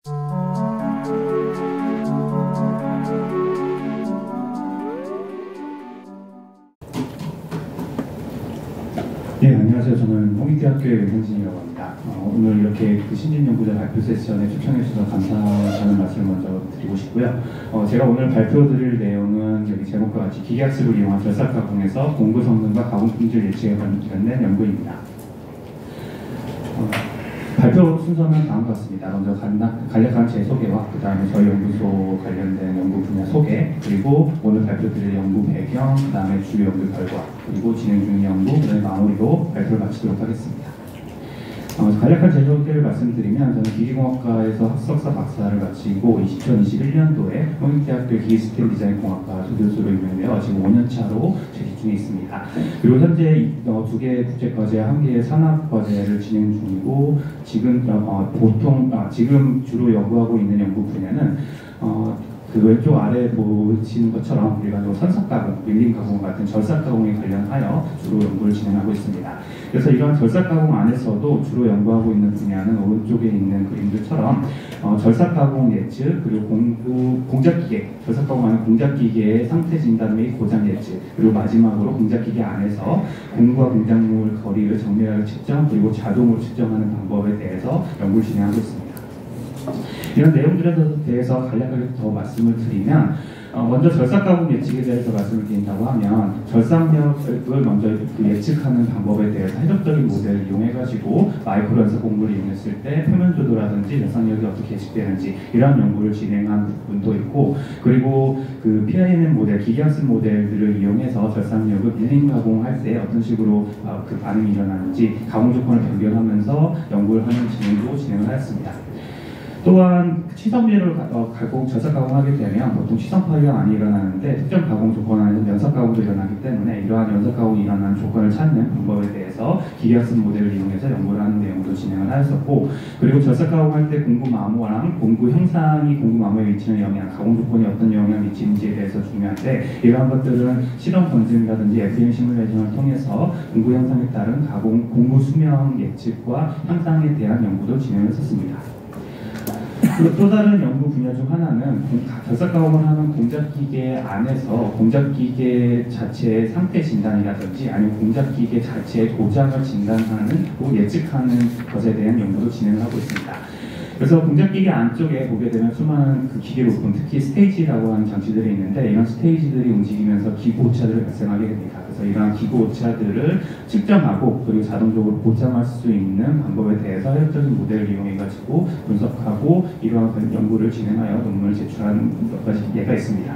네, 안녕하세요. 저는 홍익대학교의 wen상진이라고 합니다. 오늘 이렇게 그 신진연구자 발표 세션에 초청해 주셔서 감사하다는 말씀을 먼저 드리고 싶고요. 제가 오늘 발표드릴 내용은 여기 제목과 같이 기계학습을 이용한 결삭가공에서 공구 성능과 가공 품질 예측에 관련된 연구입니다. 발표 순서는 다음과 같습니다. 먼저 간략한 제 소개와 그 다음에 저희 연구소 관련된 연구 분야 소개, 그리고 오늘 발표드릴 연구 배경, 그 다음에 주요 연구 결과, 그리고 진행 중인 연구, 그 다음에 마무리로 발표를 마치도록 하겠습니다. 간략한 제 소개를 말씀드리면 저는 기계공학과에서 학석사 박사를 마치고 2021년도에 홍익대학교 기계시스템 디자인 공학과 조교수로 임명되어 지금 5년차로 재직 중에 있습니다. 그리고 현재 2개의 국제과제, 1개의 산학과제를 진행 중이고 지금 지금 주로 연구하고 있는 연구 분야는 그 왼쪽 아래 보시는 것처럼 일반적으로 선삭가공, 밀림가공 같은 절삭가공에 관련하여 주로 연구를 진행하고 있습니다. 그래서 이러한 절삭가공 안에서도 주로 연구하고 있는 분야는 오른쪽에 있는 그림들처럼 절삭가공 예측, 그리고 공작기계, 절삭가공 안에 공작기계의 상태 진단 및 고장 예측, 그리고 마지막으로 공작기계 안에서 공구와 공작물 거리를 정밀하게 측정, 그리고 자동으로 측정하는 방법에 대해서 연구를 진행하고 있습니다. 이런 내용들에 대해서 간략하게 더 말씀을 드리면 먼저 절삭가공 예측에 대해서 말씀을 드린다고 하면 절삭력을 먼저 예측하는 방법에 대해서 해적적인 모델을 이용해가지고 마이크로 연산 공부를 이용했을 때 표면 조도라든지 절삭력이 어떻게 예측되는지 이러한 연구를 진행한 부분도 있고, 그리고 그 PINN 모델, 기계학습 모델들을 이용해서 절삭력을 밀림 가공할 때 어떤 식으로 그 반응이 일어나는지 가공 조건을 변경하면서 연구를 하는 진행도 진행을 하였습니다. 또한 치성비를 절삭 가공하게 되면 보통 치성 파괴가 많이 일어나는데 특정 가공 조건 안에서 연삭 가공도 일어나기 때문에 이러한 연삭 가공이 일어나는 조건을 찾는 방법에 대해서 기계학습 모델을 이용해서 연구를 하는 내용도 진행을 하였었고, 그리고 절삭 가공할 때 공구 마모랑 공구 형상이 공구 마모에 미치는 영향, 가공 조건이 어떤 영향을 미치는지에 대해서 중요한데 이러한 것들은 실험 검증이라든지 FM 시뮬레이션을 통해서 공구 형상에 따른 공구 수명 예측과 형상에 대한 연구도 진행을 했었습니다. 그리고 또 다른 연구 분야 중 하나는 결삭 가공을 하는 공작기계 안에서 공작기계 자체의 상태 진단이라든지 아니면 공작기계 자체의 고장을 진단하는 혹은 예측하는 것에 대한 연구도 진행을 하고 있습니다. 그래서 공작기계 안쪽에 보게 되면 수많은 그 기계 부품, 특히 스테이지라고 하는 장치들이 있는데 이런 스테이지들이 움직이면서 기구 오차들을 발생하게 됩니다. 그래서 이러한 기구 오차들을 측정하고 그리고 자동적으로 보장할 수 있는 방법에 대해서 해적적인 모델을 이용해가지고 분석하고 이러한 연구를 진행하여 논문을 제출한 몇 가지 예가 있습니다.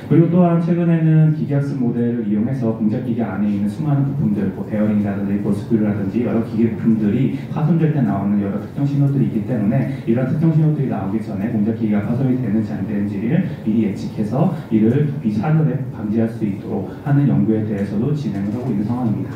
그리고 또한 최근에는 기계학습 모델을 이용해서 공작기계 안에 있는 수많은 부품들, 베어링이라든지 볼스크류라든지 여러 기계 부품들이 파손될 때 나오는 여러 특정 신호들이 있기 때문에 이런 특정 신호들이 나오기 전에 공작기계가 파손이 되는지 안 되는지를 미리 예측해서 이를 비산업에 방지할 수 있도록 하는 연구에 대해서도 진행을 하고 있는 상황입니다.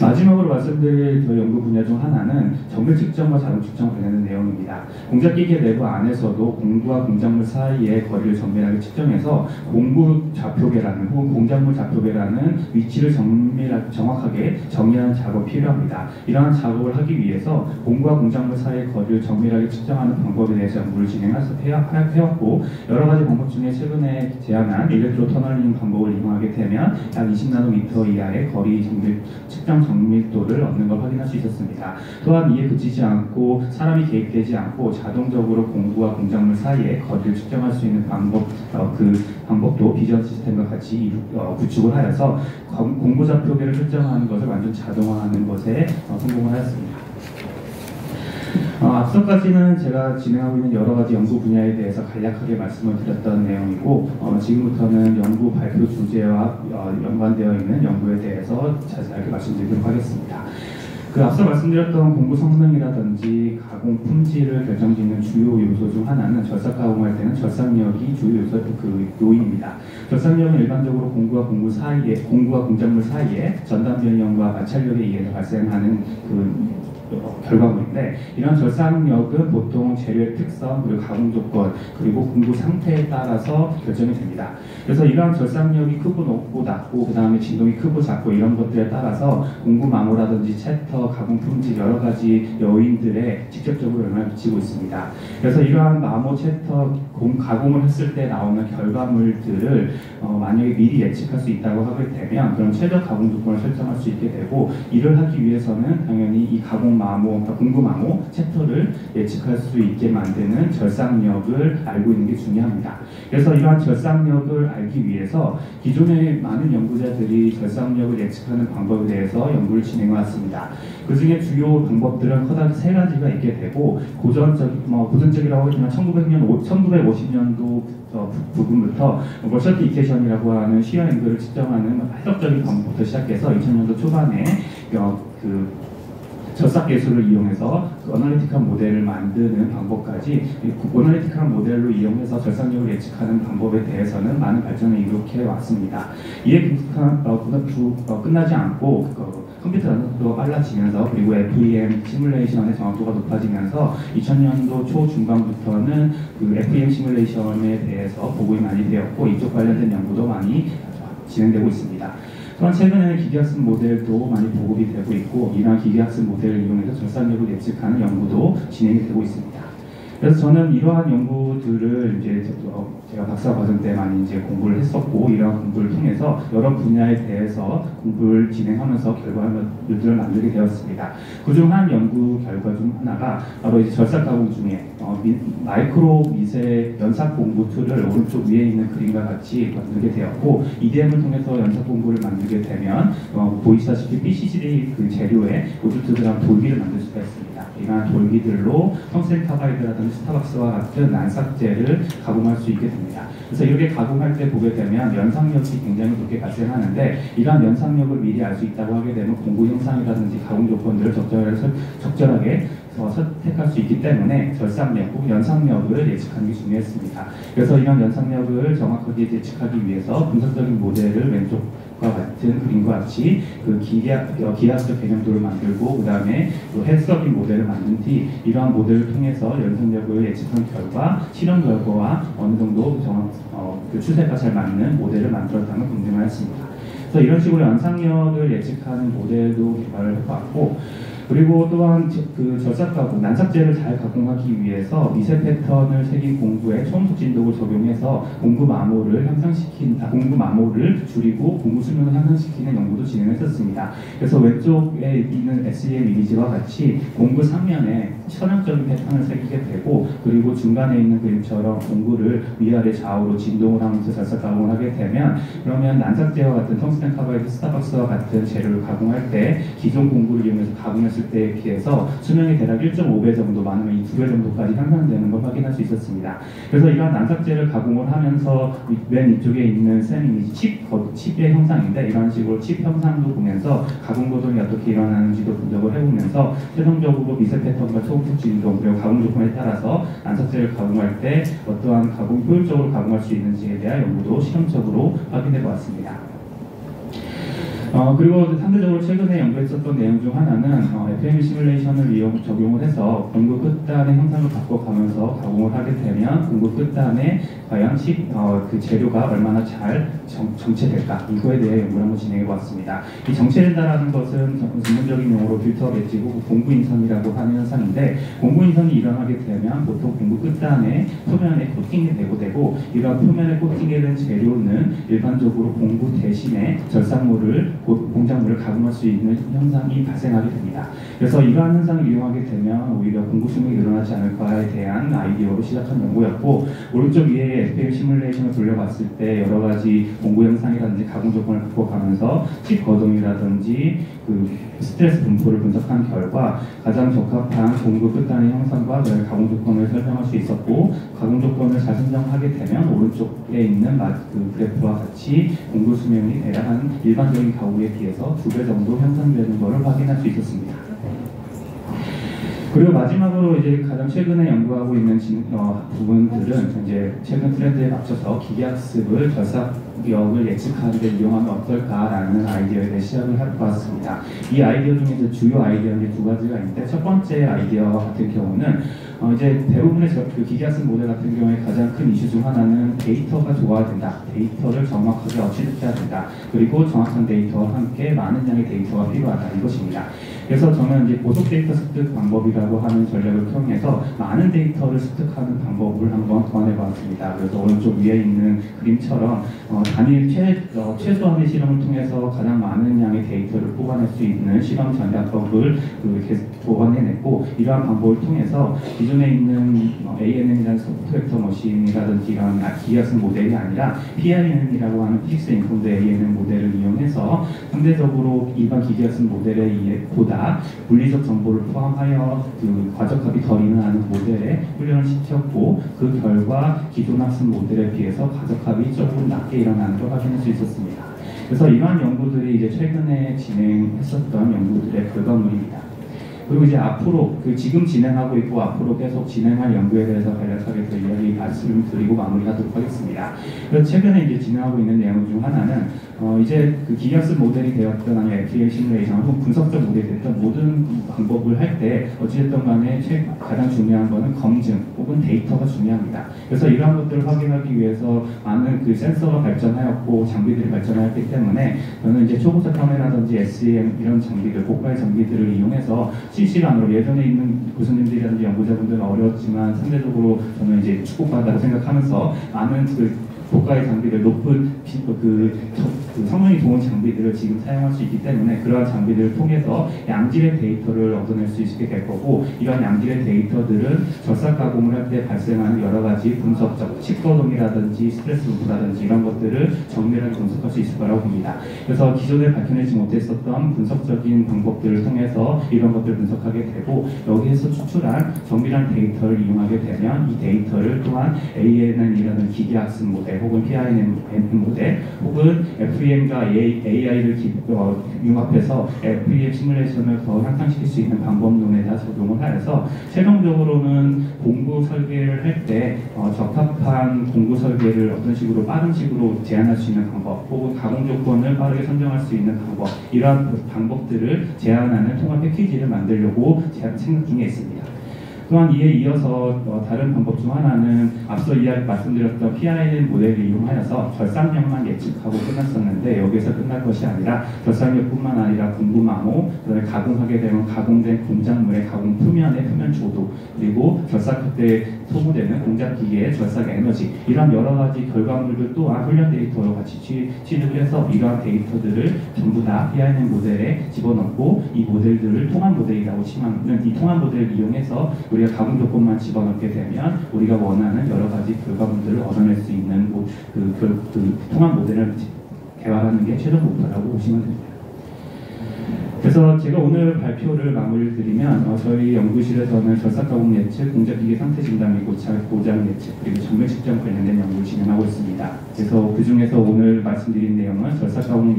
마지막으로 말씀드릴 저희 연구 분야 중 하나는 정밀 측정과 자동 측정 관련된 내용입니다. 공작기계 내부 안에서도 공구와 공작물 사이의 거리를 정밀하게 측정해서 공구 좌표계라는 혹은 공작물 좌표계라는 위치를 정확하게 정의하는 작업이 필요합니다. 이러한 작업을 하기 위해서 공구와 공작물 사이의 거리를 정밀하게 측정하는 방법에 대해서 연구를 진행해왔고, 여러 가지 방법 중에 최근에 제안한 일렉트로 터널링 방법을 이용하게 되면 약 20나노미터 이하의 거리 측정 정밀도를 얻는 걸 확인할 수 있었습니다. 또한 이에 그치지 않고 사람이 개입되지 않고 자동적으로 공구와 공작물 사이에 거리를 측정할 수 있는 그 방법도 비전 시스템과 같이 구축을 하여서 공구 좌표계를 설정하는 것을 완전 자동화하는 것에 성공을 하였습니다. 앞서까지는 제가 진행하고 있는 여러 가지 연구 분야에 대해서 간략하게 말씀을 드렸던 내용이고, 지금부터는 연구 발표 주제와 연관되어 있는 연구에 대해서 자세하게 말씀드리도록 하겠습니다. 그 앞서 말씀드렸던 공구 성능이라든지 가공 품질을 결정짓는 주요 요소 중 하나는 절삭 가공할 때는 절삭력이 주요 요인입니다. 절삭력은 일반적으로 공구와 공작물 사이에 전단 변형과 마찰력에 의해서 발생하는 결과물인데, 이런 절삭력은 보통 재료의 특성, 그리고 가공 조건, 그리고 공구 상태에 따라서 결정이 됩니다. 그래서 이러한 절삭력이 크고 높고 낮고, 그 다음에 진동이 크고 작고 이런 것들에 따라서 공구 마모라든지 채터, 가공 품질 여러 가지 요인들에 직접적으로 영향을 미치고 있습니다. 그래서 이러한 마모, 채터, 가공을 했을 때 나오는 결과물들을 만약에 미리 예측할 수 있다고 하게 되면, 그럼 최저 가공 조건을 설정할 수 있게 되고, 이를 하기 위해서는 당연히 이 가공 마모, 그러니까 공구 마모, 채터를 예측할 수 있게 만드는 절삭력을 알고 있는 게 중요합니다. 그래서 이러한 절삭력을 알기 위해서 기존의 많은 연구자들이 절삭력을 예측하는 방법에 대해서 연구를 진행해 왔습니다. 그 중에 주요 방법들은 커다랗게 세 가지가 있게 되고, 고전적이라고 하지만 1950년도 부분부터 멀셔티이케이션이라고 하는 시어 앵글을 측정하는 해석적인 방법부터 시작해서 2000년도 초반에 절삭 기술을 이용해서 어널리티컬 모델을 만드는 방법까지, 어널리티컬 모델로 이용해서 절삭력을 예측하는 방법에 대해서는 많은 발전을 이룩해 왔습니다. 이에 끝나지 않고 컴퓨터 연속도가 빨라지면서, 그리고 FEM 시뮬레이션의 정확도가 높아지면서 2000년도 초 중반부터는 그 FEM 시뮬레이션에 대해서 보급이 많이 되었고, 이쪽 관련된 연구도 많이 진행되고 있습니다. 또한 최근에는 기계학습 모델도 많이 보급이 되고 있고, 이러한 기계학습 모델을 이용해서 절삭력을 예측하는 연구도 진행이 되고 있습니다. 그래서 저는 이러한 연구들을 이제 제가 박사 과정 때 많이 이제 공부를 했었고, 이러한 공부를 통해서 여러 분야에 대해서 공부를 진행하면서 결과물들을 만들게 되었습니다. 그중 한 연구 결과 중 하나가 바로 이제 절삭 가공 중에 마이크로 미세 연삭 공구 툴을 오른쪽 위에 있는 그림과 같이 만들게 되었고, EDM을 통해서 연삭 공구를 만들게 되면 보이시다시피 PCCD 그 재료에 로즈트들랑 돌기를 만들 수가 있습니다. 이러한 돌기들로 텅스텐 카바이드라든지 스타벅스와 같은 난삭제를 가공할 수 있게 됩니다. 그래서 이렇게 가공할 때 보게 되면 연삭력이 굉장히 높게 발생하는데, 이러한 연삭력을 미리 알 수 있다고 하게 되면 공구 형상이라든지 가공 조건들을 적절하게 선택할 수 있기 때문에 절삭력 혹은 연삭력을 예측하는 게 중요했습니다. 그래서 이런 연삭력을 정확하게 예측하기 위해서 분석적인 모델을 왼쪽과 같은 그림과 같이 그 기하학적 개념도를 만들고, 그 다음에 해석적인 모델을 만든 뒤 이러한 모델을 통해서 연삭력을 예측한 결과 실험 결과와 어느 정도 그 추세가 잘 맞는 모델을 만들었다는 검증을 했습니다. 그래서 이런 식으로 연삭력을 예측하는 모델도 개발을 해봤고, 그리고 또한 그 절삭 가공, 난삭제를 잘 가공하기 위해서 미세 패턴을 새긴 공구에 초음속 진동을 적용해서 공구 마모를 줄이고 공구 수명을 향상시키는 연구도 진행했었습니다. 그래서 왼쪽에 있는 SEM 이미지와 같이 공구 상면에 천연적인 패턴을 새기게 되고, 그리고 중간에 있는 그림처럼 공구를 위아래 좌우로 진동을 하면서 절삭 가공을 하게 되면, 그러면 난삭제와 같은 텅스텐 카바이드, 스타벅스와 같은 재료를 가공할 때 기존 공구를 이용해서 가공했을 때에 비해서 수명이 대략 1.5배 정도, 많으면 이 2배 정도까지 향상되는 걸 확인할 수 있었습니다. 그래서 이러한 난삭제를 가공을 하면서 맨 이쪽에 있는 샘 이미지 칩의 형상인데, 이런 식으로 칩 형상도 보면서 가공 고동이 어떻게 일어나는지도 분석을 해보면서 최종적으로 미세 패턴과 초음속 진동, 그리고 가공 조건에 따라서 난삭제를 가공할 때 어떠한 효율적으로 가공할 수 있는지에 대한 연구도 실험적으로 확인해 보았습니다. 그리고 상대적으로 최근에 연구했었던 내용 중 하나는 FEM 시뮬레이션을 적용을 해서 공구 끝단의 형상을 바꿔가면서 가공을 하게 되면 공구 끝단에 과연 그 재료가 얼마나 잘 정체될까, 이거에 대해 연구를 한번 진행해 보았습니다. 이 정체된다라는 것은 전문적인 용어로 필터 매지고 공구 인선이라고 하는 현상인데, 공구 인선이 일어나게 되면 보통 공구 끝단에 표면에 코팅이 되고 이러한 표면에 코팅된 재료는 일반적으로 공구 대신에 공작물을 가공할 수 있는 현상이 발생하게 됩니다. 그래서 이러한 현상을 이용하게 되면 오히려 공구 수명이 늘어나지 않을까에 대한 아이디어로 시작한 연구였고, 오른쪽 위에 FEM 시뮬레이션을 돌려봤을 때 여러 가지 공구 형상이라든지 가공 조건을 바꿔가면서 칩 거동이라든지 그 스트레스 분포를 분석한 결과 가장 적합한 공구 끝단의 형상과 가공 조건을 설명할 수 있었고, 가공 조건을 잘 설정하게 되면 오른쪽에 있는 그 그래프와 같이 공구 수명이 대략 한 일반적인 가구에 비해서 2배 정도 향상되는 것을 확인할 수 있었습니다. 그리고 마지막으로 이제 가장 최근에 연구하고 있는 부분들은 이제 최근 트렌드에 맞춰서 기계학습을 결사력을 예측하는 데 이용하면 어떨까라는 아이디어에 대해 시작을 해보았습니다. 이 아이디어 중에 이제 주요 아이디어는 두 가지가 있는데, 첫 번째 아이디어 같은 경우는 이제 대부분의 그 기계학습 모델 같은 경우에 가장 큰 이슈 중 하나는 데이터가 좋아야 된다. 데이터를 정확하게 취득해야 된다. 그리고 정확한 데이터와 함께 많은 양의 데이터가 필요하다. 이것입니다. 그래서 저는 이제 고속 데이터 습득 방법이라고 하는 전략을 통해서 많은 데이터를 습득하는 방법을 한번 도안해 보았습니다. 그래서 오른쪽 위에 있는 그림처럼 단일 최소한의 실험을 통해서 가장 많은 양의 데이터를 뽑아낼 수 있는 실험 전략법을 도안해냈고, 이러한 방법을 통해서 기존에 있는 ANN이라는 소프트 벡터 머신이라든지 이런 기계학습 모델이 아니라 PIN이라고 하는 픽스 인폼드 ANN 모델을 이용해서 상대적으로 일반 기계학습 모델에 보다 물리적 정보를 포함하여 그 과적합이 덜 일어나는 모델에 훈련을 시켰고, 그 결과 기존 학습 모델에 비해서 과적합이 조금 낮게 일어나는 걸 확인할 수 있었습니다. 그래서 이러한 연구들이 이제 최근에 진행했었던 연구들의 결과물입니다. 그리고 이제 앞으로 지금 진행하고 있고 앞으로 계속 진행할 연구에 대해서 간략하게 더 이야기 말씀드리고 마무리하도록 하겠습니다. 그래서 최근에 이제 진행하고 있는 내용 중 하나는 이제 그 기계학습 모델이 되었던 아니면 FEM 시뮬레이션 혹은 분석적 모델이 됐던 모든 방법을 할 때 어찌됐든 간에 가장 중요한 거는 검증 혹은 데이터가 중요합니다. 그래서 이러한 것들을 확인하기 위해서 많은 그 센서가 발전하였고 장비들이 발전하였기 때문에 저는 이제 초고속 카메라든지 SEM 이런 장비들, 고가의 장비들을 이용해서 실시간으로 예전에 있는 교수님들이라든지 연구자분들은 어려웠지만 상대적으로 저는 이제 축복받았다고 생각하면서 많은 그 고가의 장비들, 높은 성능이 좋은 장비들을 지금 사용할 수 있기 때문에 그러한 장비들을 통해서 양질의 데이터를 얻어낼 수 있게 될 거고, 이런 양질의 데이터들은 결사 가공을 할 때 발생하는 여러 가지 분석적, 식거동이라든지 스트레스 분포라든지 이런 것들을 정밀하게 분석할 수 있을 거라고 봅니다. 그래서 기존에 밝혀내지 못했었던 분석적인 방법들을 통해서 이런 것들을 분석하게 되고, 여기에서 추출한 정밀한 데이터를 이용하게 되면 이 데이터를 또한 ANN이라는 기계학습 모델 혹은 PINN 모델 혹은 FEM과 AI를 융합해서 FEM 시뮬레이션을 더 향상시킬 수 있는 방법론에다 적용을 하여서 최종적으로는 공구 설계를 할 때 적합한 공구 설계를 어떤 식으로 빠른 식으로 제안할 수 있는 방법 혹은 가공 조건을 빠르게 선정할 수 있는 방법, 이러한 방법들을 제안하는 통합 패키지를 만들려고 생각 중에 있습니다. 또한 이에 이어서 다른 방법 중 하나는 앞서 말씀드렸던 PIN 모델을 이용하여서 결산력만 예측하고 끝났었는데, 여기서 끝날 것이 아니라 결산력뿐만 아니라 공구마모, 그다음에 가공하게 되면 가공된 공작물의 가공 표면의 표면 조도, 그리고 결삭할 때 소모되는 공작 기계의 결삭 에너지, 이러한 여러 가지 결과물들 또한 훈련 데이터로 같이 취득을 해서 이러한 데이터들을 전부 다 PIN 모델에 집어넣고 이 모델들을 통합 모델이라고 칭하는 이 통합 모델을 이용해서 우리가 가공 조건만 집어넣게 되면 우리가 원하는 여러 가지 결과물들을 얻어낼 수 있는 그 통합 모델을 개발하는 게 최종 목표라고 보시면 됩니다. 그래서 제가 오늘 발표를 마무리를 드리면 저희 연구실에서는 결삭 가공 예측, 공작기계 상태 진단 및 고장 예측, 그리고 정밀 측정 관련된 연구를 진행하고 있습니다. 그래서 그 중에서 오늘 말씀드린 내용은 결삭 가공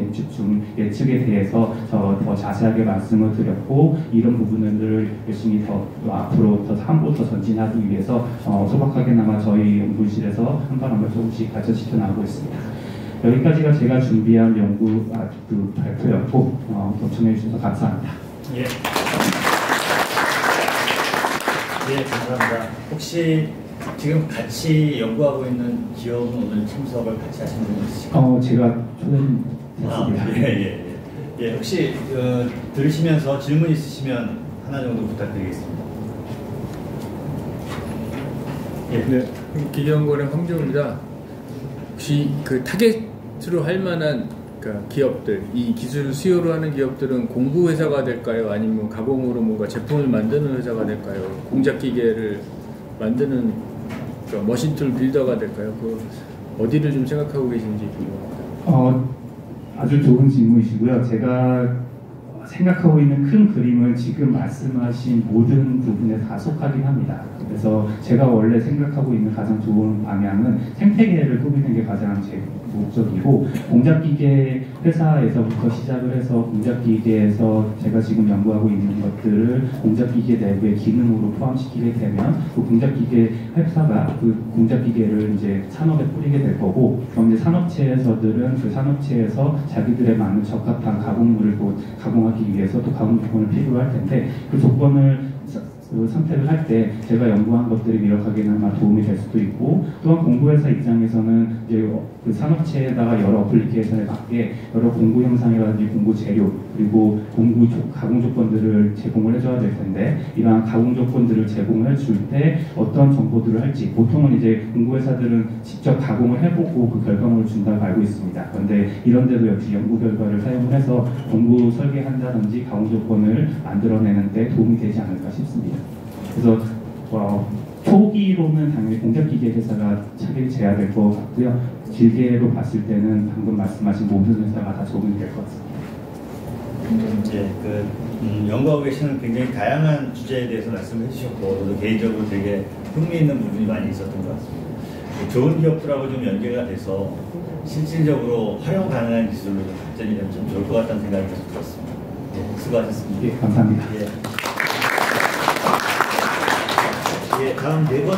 예측에 대해서 더 자세하게 말씀을 드렸고, 이런 부분들을 열심히 더 앞으로 더 전진하기 위해서 소박하게나마 저희 연구실에서 한 발 한 발 조금씩 발전시켜 나가고 있습니다. 여기까지가 제가 준비한 연구 발표였고 경청해 주셔서 감사합니다. 예. 예, 감사합니다. 혹시 지금 같이 연구하고 있는 기업은 오늘 참석을 같이 하신 분 있으실까요? 제가 초대했습니다. 예, 혹시 들으시면서 질문 있으시면 하나 정도 부탁드리겠습니다. 예. 네, 기계연구원의 황정우입니다. 혹시 그 타겟으로 할 만한 기업들, 이 기술을 수요로 하는 기업들은 공구 회사가 될까요? 아니면 가공으로 뭔가 제품을 만드는 회사가 될까요? 공작 기계를 만드는 머신툴 빌더가 될까요? 어디를 좀 생각하고 계신지 궁금합니다. 아주 좋은 질문이시고요. 제가 생각하고 있는 큰 그림은 지금 말씀하신 모든 부분에 다 속하긴 합니다. 그래서 제가 원래 생각하고 있는 가장 좋은 방향은 생태계를 꾸미는 게 가장 제 목적이고, 공작기계 회사에서부터 시작을 해서 공작기계에서 제가 지금 연구하고 있는 것들을 공작기계 내부의 기능으로 포함시키게 되면 그 공작기계 회사가 그 공작기계를 이제 산업에 뿌리게 될 거고, 그럼 이제 산업체에서들은 그 산업체에서 자기들의 많은 적합한 가공물을 가공하기 위해서 또 가공 조건을 필요할 텐데, 그 조건을 선택을 할 때 제가 연구한 것들이 미력하게나마 도움이 될 수도 있고, 또한 공구회사 입장에서는 이제 그 산업체에다가 여러 어플리케이션에 맞게 여러 공구 형상이라든지 공구 재료 그리고 공구 가공 조건들을 제공을 해줘야 될 텐데, 이러한 가공 조건들을 제공을 줄 때 어떤 정보들을 할지, 보통은 이제 공구회사들은 직접 가공을 해보고 그 결과물을 준다고 알고 있습니다. 그런데 이런 데도 역시 연구 결과를 사용을 해서 공구 설계한다든지 가공 조건을 만들어내는 데 도움이 되지 않을까 싶습니다. 그래서 초기로는 당연히 공작기계 회사가 차질이 돼야 될 것 같고요. 길게로 봤을 때는 방금 말씀하신 모든 회사가 다 도움이 될 것 같습니다. 연구하고 계시는 굉장히 다양한 주제에 대해서 말씀해 주셨고, 저도 개인적으로 되게 흥미있는 부분이 많이 있었던 것 같습니다. 좋은 기업들하고 좀 연계가 돼서 실질적으로 활용 가능한 기술로 좀 발전이 되면 좀 좋을 것 같다는 생각이 계속 들었습니다. 수고하셨습니다. 예, 감사합니다. 다음 4번.